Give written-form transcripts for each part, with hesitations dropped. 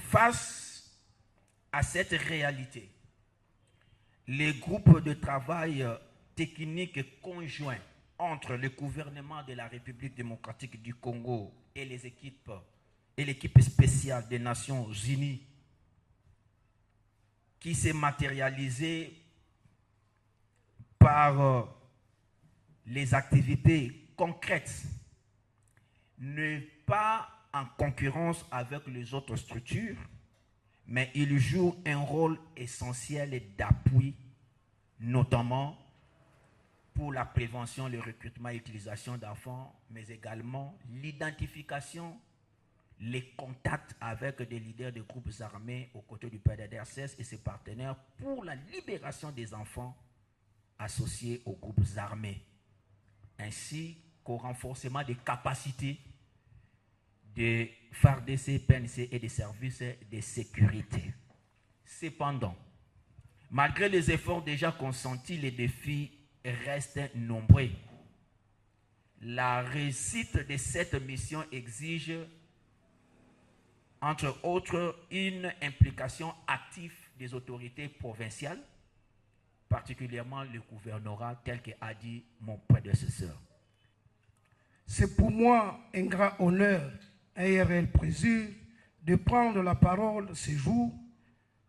Face à cette réalité, les groupes de travail techniques conjoints entre le gouvernement de la République démocratique du Congo et l'équipe spéciale des Nations Unies, qui s'est matérialisée par les activités concrètes, n'est pas en concurrence avec les autres structures, mais il joue un rôle essentiel d'appui, notamment pour la prévention, le recrutement et l'utilisation d'enfants, mais également l'identification, les contacts avec des leaders de groupes armés aux côtés du PDDRCS et ses partenaires pour la libération des enfants associés aux groupes armés, ainsi qu'au renforcement des capacités des FARDC, PNC et des services de sécurité. Cependant, malgré les efforts déjà consentis, les défis restent nombreux. La réussite de cette mission exige, entre autres, une implication active des autorités provinciales, particulièrement le gouvernorat, tel qu'a dit mon prédécesseur. C'est pour moi un grand honneur et un réel plaisir de prendre la parole ce jour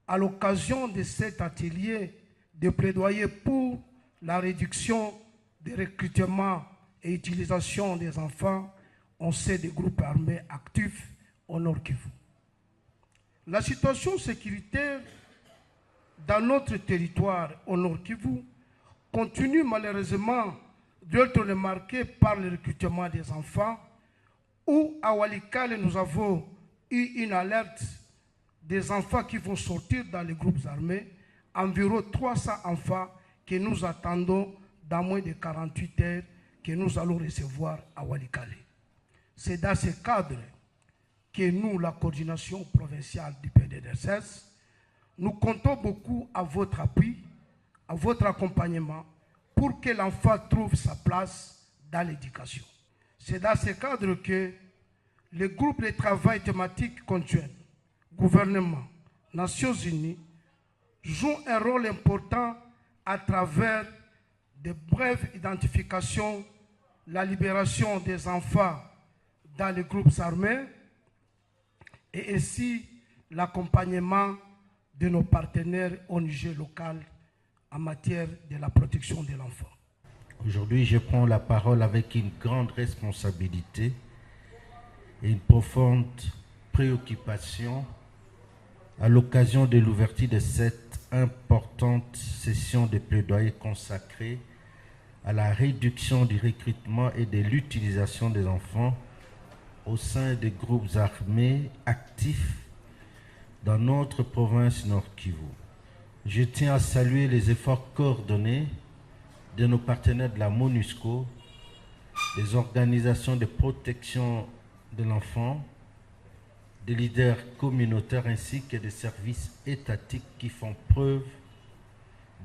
à l'occasion de cet atelier de plaidoyer pour la réduction des recrutements et utilisation des enfants au sein des groupes armés actifs au Nord Kivu. La situation sécuritaire dans notre territoire au Nord Kivu continue malheureusement d'être remarquée par le recrutement des enfants, où à Walikale nous avons eu une alerte des enfants qui vont sortir dans les groupes armés, environ 300 enfants que nous attendons dans moins de 48 heures que nous allons recevoir à Walikale. C'est dans ce cadre que nous, la coordination provinciale du PDDRCS, nous comptons beaucoup à votre appui, à votre accompagnement pour que l'enfant trouve sa place dans l'éducation. C'est dans ce cadre que le groupe de travail thématique conjoint, gouvernement, Nations Unies, joue un rôle important à travers de brèves identifications, la libération des enfants dans les groupes armés et ainsi l'accompagnement de nos partenaires ONG locales en matière de la protection de l'enfant. Aujourd'hui, je prends la parole avec une grande responsabilité et une profonde préoccupation à l'occasion de l'ouverture de cette importante session de plaidoyer consacrée à la réduction du recrutement et de l'utilisation des enfants au sein des groupes armés actifs dans notre province Nord Kivu. Je tiens à saluer les efforts coordonnés de nos partenaires de la MONUSCO, des organisations de protection de l'enfant, des leaders communautaires ainsi que des services étatiques qui font preuve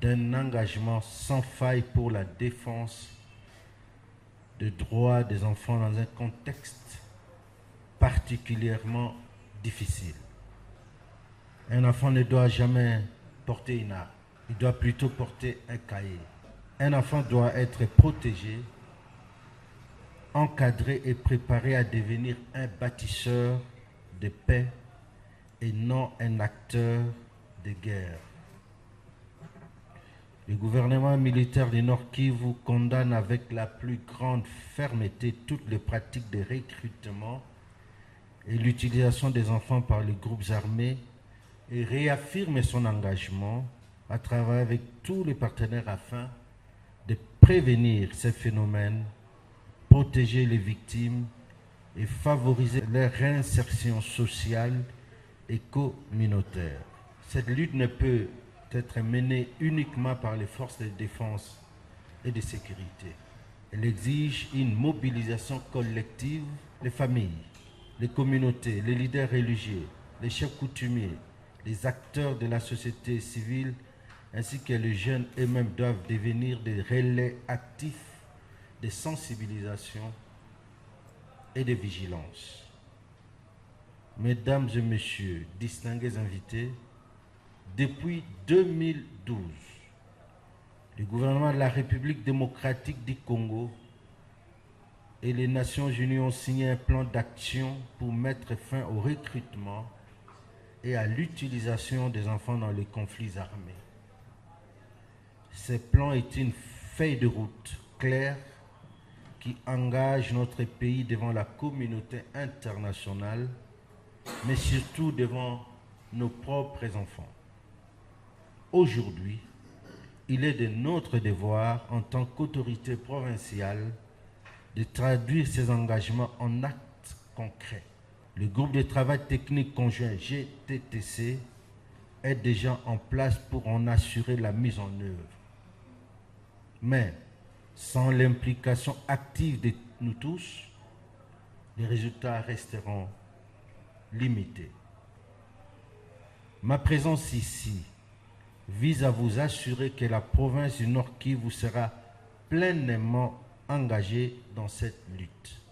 d'un engagement sans faille pour la défense des droits des enfants dans un contexte particulièrement difficile. Un enfant ne doit jamais porter une arme, il doit plutôt porter un cahier. Un enfant doit être protégé, encadré et préparé à devenir un bâtisseur de paix et non un acteur de guerre. Le gouvernement militaire du Nord Kivu condamne avec la plus grande fermeté toutes les pratiques de recrutement et l'utilisation des enfants par les groupes armés et réaffirme son engagement à travailler avec tous les partenaires afin de prévenir ces phénomènes, protéger les victimes et favoriser leur réinsertion sociale et communautaire. Cette lutte ne peut être menée uniquement par les forces de défense et de sécurité. Elle exige une mobilisation collective, les familles, les communautés, les leaders religieux, les chefs coutumiers, les acteurs de la société civile ainsi que les jeunes eux-mêmes doivent devenir des relais actifs de sensibilisation et de vigilance. Mesdames et messieurs, distingués invités, depuis 2012, le gouvernement de la République démocratique du Congo et les Nations Unies ont signé un plan d'action pour mettre fin au recrutement et à l'utilisation des enfants dans les conflits armés. Ce plan est une feuille de route claire qui engage notre pays devant la communauté internationale, mais surtout devant nos propres enfants. Aujourd'hui, il est de notre devoir en tant qu'autorité provinciale de traduire ces engagements en actes concrets. Le groupe de travail technique conjoint GTTC est déjà en place pour en assurer la mise en œuvre. Mais sans l'implication active de nous tous, les résultats resteront limités. Ma présence ici vise à vous assurer que la province du Nord Kivu sera pleinement engagée dans cette lutte.